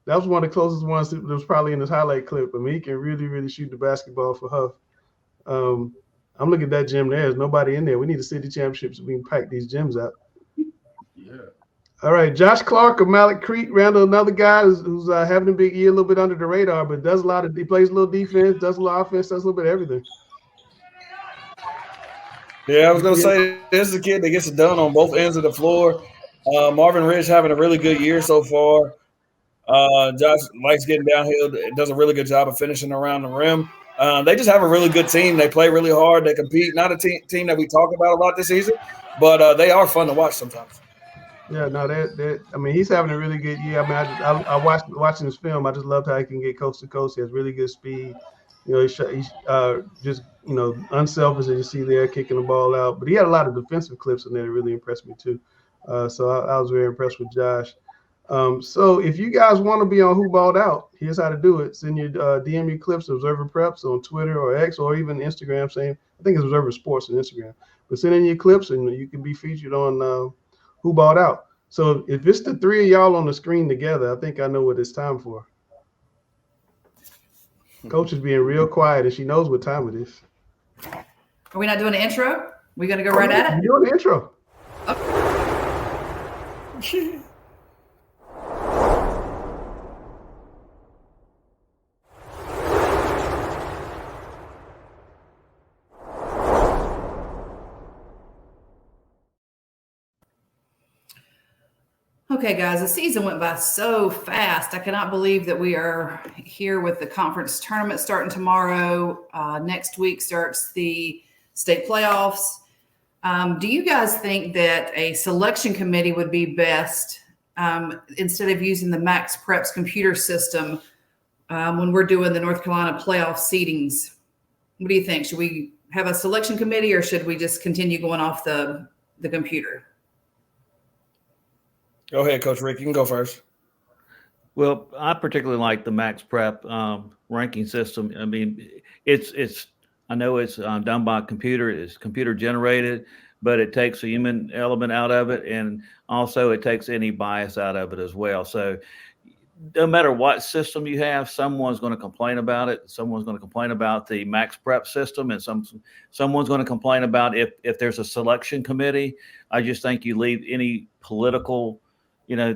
That was one of the closest ones that was probably in his highlight clip. I mean, he can really, really shoot the basketball for Huff. I'm looking at that gym there. There's nobody in there. We need a city championship so we can pack these gyms out. Yeah. All right, Josh Clark of Mallard Creek. Randall, another guy who's having a big year, a little bit under the radar, but he plays a little defense, does a little offense, does a little bit of everything. Yeah, I was going to say, this is a kid that gets it done on both ends of the floor. Marvin Ridge having a really good year so far. Josh likes getting downhill, does a really good job of finishing around the rim. They just have a really good team. They play really hard. They compete. Not a team that we talk about a lot this season, but they are fun to watch sometimes. Yeah, no, he's having a really good year. I mean, I watching this film. I just loved how he can get coast to coast. He has really good speed. He's just unselfish as you see there, kicking the ball out. But he had a lot of defensive clips in there that really impressed me too. So I was very impressed with Josh. So if you guys want to be on Who Balled Out, here's how to do it. Send your DM your clips to Observer Preps on Twitter or X or even Instagram. I think it's Observer Sports on Instagram. But send in your clips and you can be featured on Who Balled Out. So if it's the 3 of y'all on the screen together, I think I know what it's time for. Coach is being real quiet and she knows what time it is. Are we not doing an intro? We gonna go right at it? You're doing the intro. Okay. Okay, guys, the season went by so fast. I cannot believe that we are here with the conference tournament starting tomorrow. Next week starts the state playoffs. Do you guys think that a selection committee would be best instead of using the Max Preps computer system when we're doing the North Carolina playoff seedings? What do you think? Should we have a selection committee, or should we just continue going off the computer? Go ahead, Coach Rick. You can go first. Well, I particularly like the Max Prep ranking system. I mean, I know it's done by a computer. It's computer generated, but it takes a human element out of it, and also it takes any bias out of it as well. So no matter what system you have, someone's going to complain about it. Someone's going to complain about the Max Prep system, and someone's going to complain about if there's a selection committee. I just think you leave any political,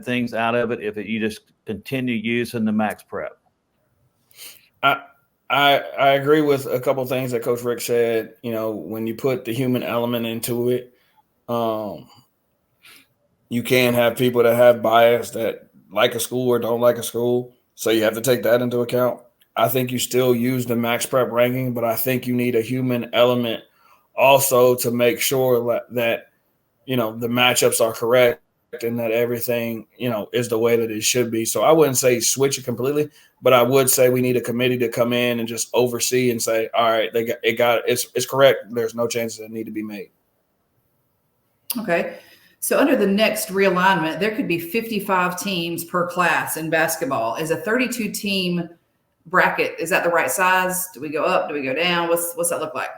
things out of it if you just continue using the Max Prep. I agree with a couple of things that Coach Rick said. When you put the human element into it, you can have people that have bias that like a school or don't like a school. So you have to take that into account. I think you still use the Max Prep ranking, but I think you need a human element also to make sure that the matchups are correct and that everything, is the way that it should be. So I wouldn't say switch it completely, but I would say we need a committee to come in and just oversee and say, all right, it's correct. There's no changes that need to be made. Okay. So under the next realignment, there could be 55 teams per class in basketball. Is a 32 team bracket, is that the right size? Do we go up? Do we go down? What's that look like?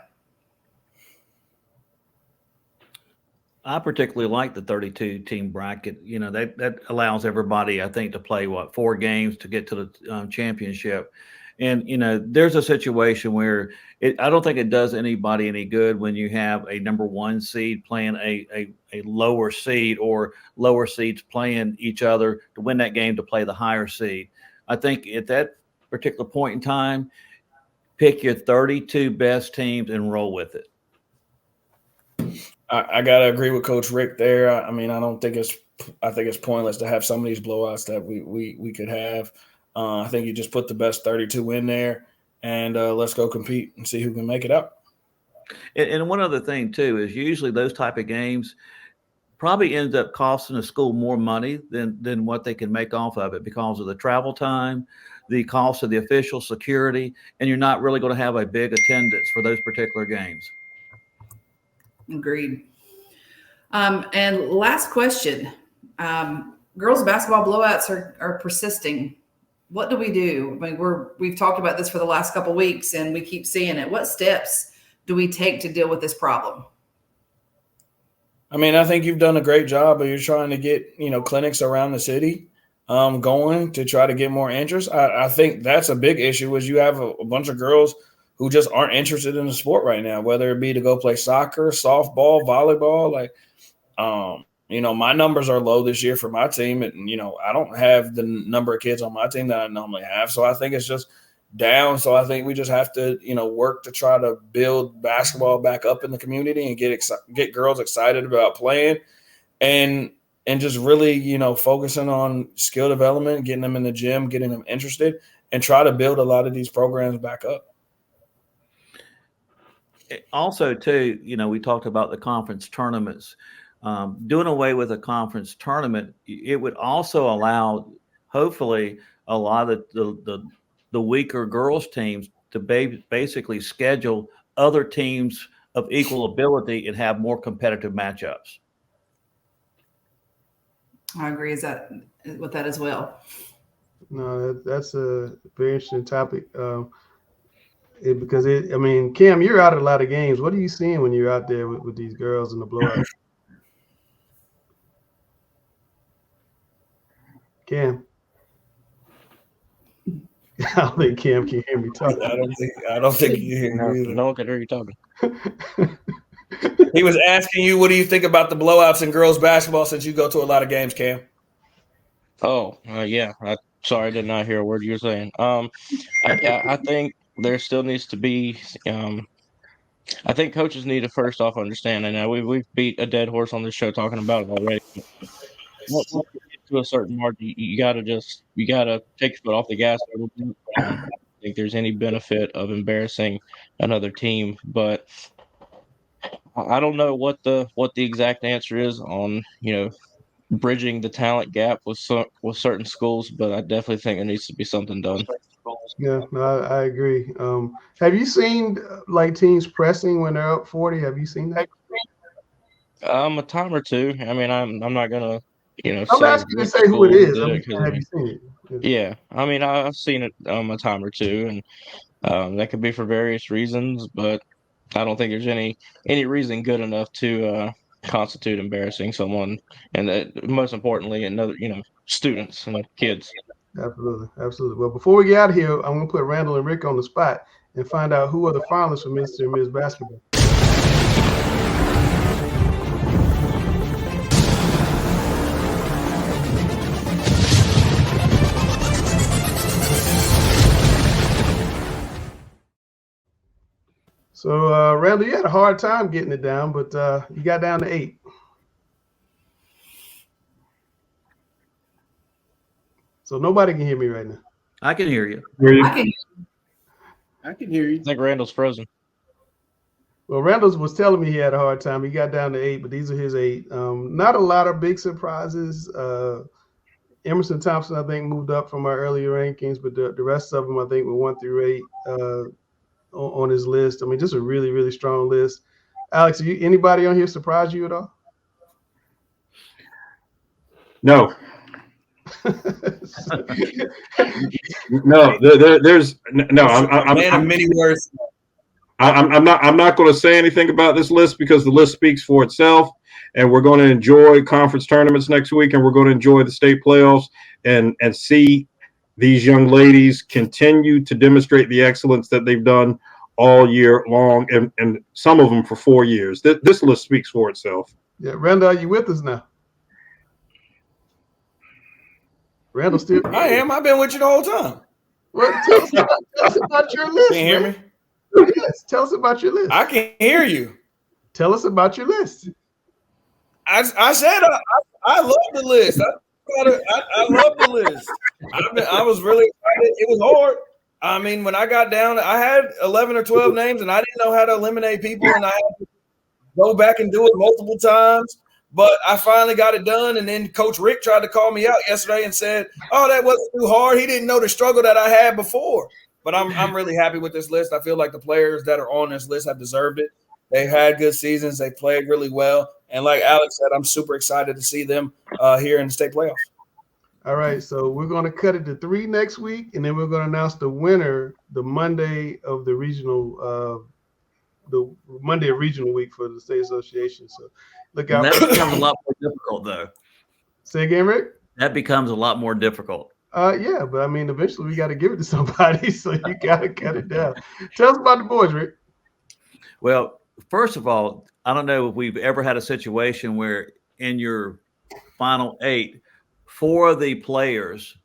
I particularly like the 32 team bracket. That allows everybody, I think, to play 4 games to get to the championship. And, there's a situation where I don't think it does anybody any good when you have a number 1 seed playing a lower seed, or lower seeds playing each other to win that game to play the higher seed. I think at that particular point in time, pick your 32 best teams and roll with it. I gotta agree with Coach Rick there. I think it's pointless to have some of these blowouts that we could have. I think you just put the best 32 in there, and let's go compete and see who can make it up. And one other thing too is usually those type of games probably end up costing the school more money than what they can make off of it, because of the travel time, the cost of the official security, and you're not really going to have a big attendance for those particular games. Agreed. And last question. Girls basketball blowouts are persisting. What do we do? I mean, we've talked about this for the last couple of weeks, and we keep seeing it. What steps do we take to deal with this problem? I think you've done a great job, but you're trying to get, clinics around the city going to try to get more interest. I think that's a big issue, is you have a bunch of girls who just aren't interested in the sport right now, whether it be to go play soccer, softball, volleyball. My numbers are low this year for my team, and, I don't have the number of kids on my team that I normally have. So I think it's just down. So I think we just have to, work to try to build basketball back up in the community and get girls excited about playing, and just really, focusing on skill development, getting them in the gym, getting them interested, and try to build a lot of these programs back up. Also, too, we talked about the conference tournaments. Doing away with a conference tournament, it would also allow, hopefully, a lot of the weaker girls teams to basically schedule other teams of equal ability and have more competitive matchups. I agree with that as well. No, that's a very interesting topic. Because Cam, you're out at a lot of games. What are you seeing when you're out there with these girls in the blowout? Cam. I don't think Cam can hear me talking. I don't think you hear me either. No one can hear you talking. He was asking you, what do you think about the blowouts in girls basketball, since you go to a lot of games, Cam? Oh, yeah. Sorry, I did not hear a word you were saying. I think there still needs to be. I think coaches need to first off understand, and we've beat a dead horse on this show talking about it already. Once you get to a certain mark, you gotta take your foot off the gas a little bit. I don't think there's any benefit of embarrassing another team, but I don't know what the exact answer is on bridging the talent gap with certain schools, but I definitely think there needs to be something done. Yeah, no, I agree. Have you seen like teams pressing when they're up 40? Have you seen that? A time or two. I mean, I'm not gonna I'm say asking you to which say who it school is. did I'm it just saying, because have you seen it? Yeah. yeah, I mean I've seen it a time or two, and that could be for various reasons, but I don't think there's any reason good enough to constitute embarrassing someone, and most importantly, another students and kids. Absolutely, absolutely. Well, before we get out of here, I'm gonna put Randall and Rick on the spot and find out who are the finalists for Mr. and Ms. Basketball. So, Randall, you had a hard time getting it down, but you got down to 8. So nobody can hear me right now. I can hear you. I can hear you. I think Randall's frozen. Well, Randall's was telling me he had a hard time. He got down to 8, but these are his 8. Not a lot of big surprises. Emerson Thompson, I think, moved up from our earlier rankings, but the rest of them, I think, were 1 through 8 on his list. I mean, just a really, really strong list. Alex, anybody on here surprise you at all? No. No, there's no. I'm man of many words. I'm not going to say anything about this list because the list speaks for itself, and we're going to enjoy conference tournaments next week, and we're going to enjoy the state playoffs and see these young ladies continue to demonstrate the excellence that they've done all year long, and some of them for 4 years. This list speaks for itself. Yeah, Randall, are you with us now? Randall still. I am. I've been with you the whole time. Well, tell us about your list. Can you hear man. me? Yes, tell us about your list. I can hear you. Tell us about your list. I said I love the list. I love the list. I was really excited. It was hard. I mean, when I got down, I had 11 or 12 names, and I didn't know how to eliminate people, and I had to go back and do it multiple times. But I finally got it done, and then Coach Rick tried to call me out yesterday and said, "Oh, that wasn't too hard." He didn't know the struggle that I had before. But I'm really happy with this list. I feel like the players that are on this list have deserved it. They've had good seasons. They played really well. And like Alex said, I'm super excited to see them here in the state playoffs. All right, so we're going to cut it to 3 next week, and then we're going to announce the winner the Monday of the regional week for the state association. So look out. That becomes a lot more difficult, though. Say again, Rick? That becomes a lot more difficult. Yeah, but I mean, eventually we got to give it to somebody, so you got to cut it down. Tell us about the boys, Rick. Well, first of all, I don't know if we've ever had a situation where in your final 8, 4 of the players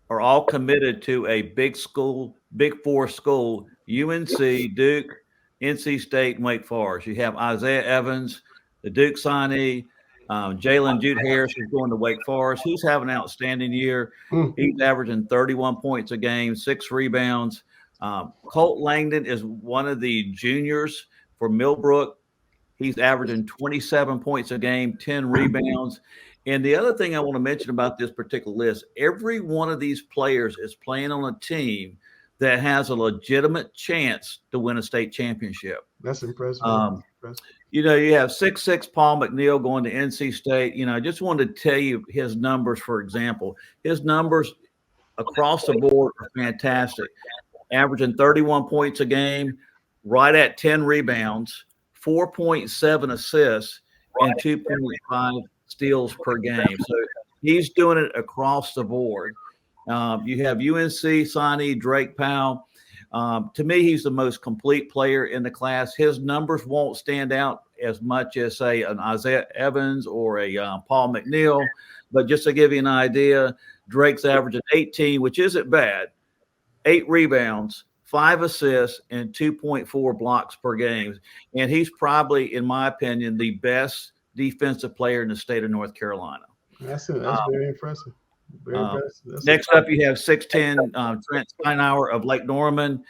are all committed to a big 4 school, UNC, Duke, NC State, and Wake Forest. You have Isaiah Evans, the Duke signee, Jalen Jude Harris, who's going to Wake Forest. He's having an outstanding year. He's averaging 31 points a game, 6 rebounds. Colt Langdon is one of the juniors for Millbrook. He's averaging 27 points a game, 10 rebounds. And the other thing I want to mention about this particular list, every one of these players is playing on a team that has a legitimate chance to win a state championship. That's impressive. You have 6'6" Paul McNeil going to NC State. I just wanted to tell you his numbers, for example. His numbers across the board are fantastic. Averaging 31 points a game, right at 10 rebounds, 4.7 assists, and 2.5 steals per game. So he's doing it across the board. You have UNC signee Drake Powell. To me, he's the most complete player in the class. His numbers won't stand out as much as, say, an Isaiah Evans or a Paul McNeil. But just to give you an idea, Drake's averaging 18, which isn't bad, 8 rebounds, 5 assists, and 2.4 blocks per game. And he's probably, in my opinion, the best defensive player in the state of North Carolina. That's very impressive. Next up, you have 6'10" Trent Steinauer of Lake Norman.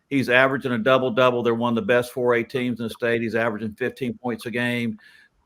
He's averaging a double-double. They're one of the best 4A teams in the state. He's averaging 15 points a game,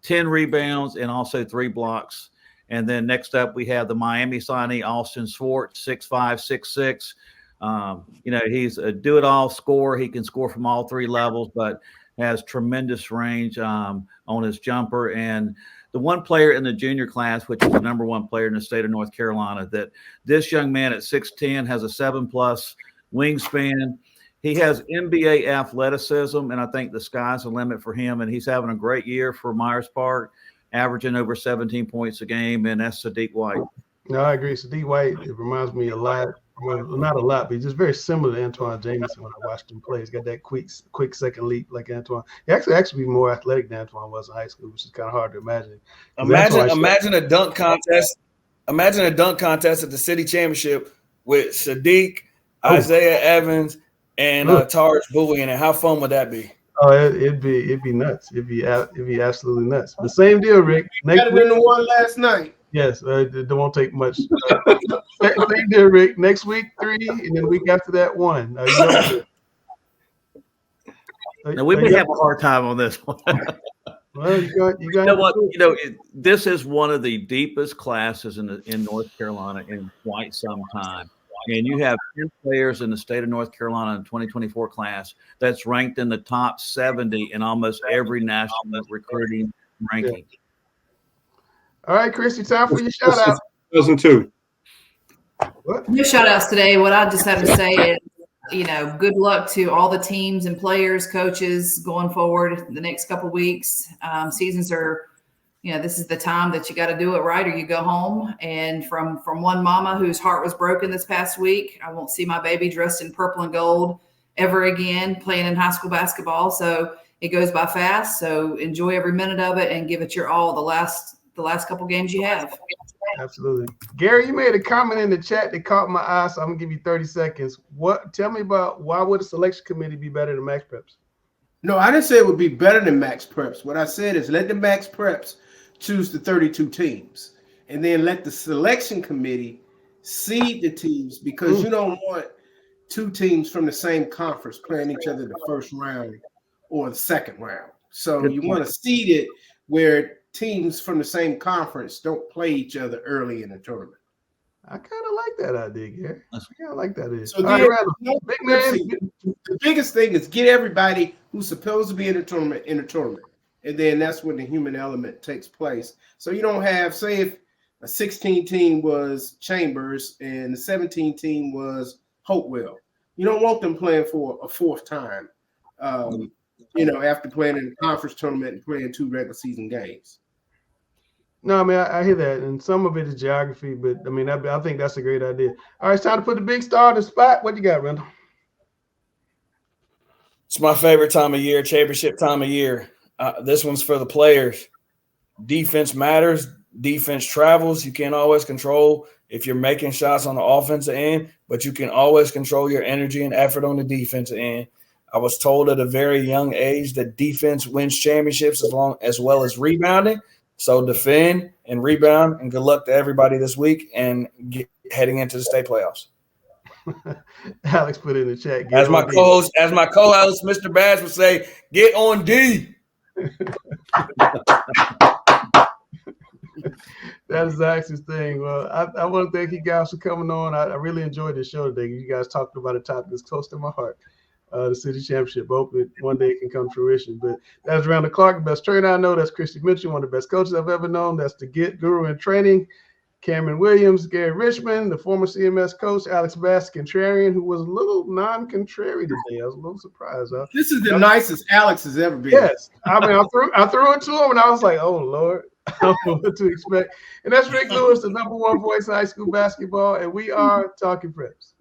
10 rebounds, and also 3 blocks. And then next up, we have the Miami signee, Austin Swartz, 6'5", 6'6". He's a do-it-all scorer. He can score from all 3 levels, but has tremendous range on his jumper. And the one player in the junior class, which is the number 1 player in the state of North Carolina, that this young man at 6'10" has a 7+ wingspan. He has NBA athleticism, and I think the sky's the limit for him. And he's having a great year for Myers Park, averaging over 17 points a game, and that's Sadiq White. No, I agree. Sadiq White, it reminds me a lot. Well, not a lot, but he's just very similar to Antoine Jamison when I watched him play. He's got that quick second leap like Antoine. He actually be more athletic than Antoine was in high school, which is kind of hard to imagine. Imagine a dunk contest. Imagine a dunk contest at the city championship with Sadiq, Isaiah Evans, and Tarj Bowie in it. How fun would that be? Oh, it'd be nuts. It'd be absolutely nuts. The same deal, Rick. Better than the one last night. Yes, it won't take much. Same deal, Rick. Next week 3, and then the week after that 1. Now we may have a hard time on this one. Well, you got. You know what? This is one of the deepest classes in North Carolina in quite some time. And you have 10 players in the state of North Carolina in the 2024 class that's ranked in the top 70 in almost every national recruiting ranking. Yeah. All right, Christy, time for your shout out. 2002. No shout outs today. What I just have to say is, good luck to all the teams and players, coaches going forward the next couple of weeks. Seasons are, this is the time that you got to do it right or you go home. And from one mama whose heart was broken this past week, I won't see my baby dressed in purple and gold ever again playing in high school basketball. So it goes by fast. So enjoy every minute of it and give it your all the last couple games you have. Absolutely. Gary, you made a comment in the chat that caught my eye, so I'm going to give you 30 seconds. Tell me about why would a selection committee be better than Max Preps? No, I didn't say it would be better than Max Preps. What I said is let the Max Preps choose the 32 teams and then let the selection committee seed the teams, because you don't want 2 teams from the same conference playing each other the first round or the second round. So you want to seed it where teams from the same conference don't play each other early in the tournament. I kind of like that idea, Gary. I kind of like that idea. So big man, the biggest thing is get everybody who's supposed to be in the tournament in the tournament. And then that's when the human element takes place. So you don't have, say if a 16 team was Chambers and the 17 team was Hopewell. You don't want them playing for a 4th time, after playing in a conference tournament and playing 2 regular season games. No, I mean, I hear that. And some of it is geography, but I mean, I think that's a great idea. All right, it's time to put the big star in the spot. What you got, Randall? It's my favorite time of year, championship time of year. This one's for the players. Defense matters. Defense travels. You can't always control if you're making shots on the offensive end, but you can always control your energy and effort on the defensive end. I was told at a very young age that defense wins championships as well as rebounding. So defend and rebound, and good luck to everybody this week and heading into the state playoffs. Alex put in the chat. As my co-host, Mr. Bass would say, get on D. That is Axe's thing. Well, I want to thank you guys for coming on. I really enjoyed this show today. You guys talked about a topic that's close to my heart. The city championship. Hopefully one day it can come to fruition. But that's Randall Clark, the best trainer I know. That's Christy Mitchell, one of the best coaches I've ever known. That's the Get Guru in Training. Cameron Williams, Gary Richmond, the former CMS coach, Alex Bass, contrarian, who was a little non-contrary today. I was a little surprised. This is the nicest Alex has ever been. Yes. I mean, I threw it to him, and I was like, oh, Lord. I don't know what to expect. And that's Rick Lewis, the #1 voice in high school basketball, and we are Talking Preps.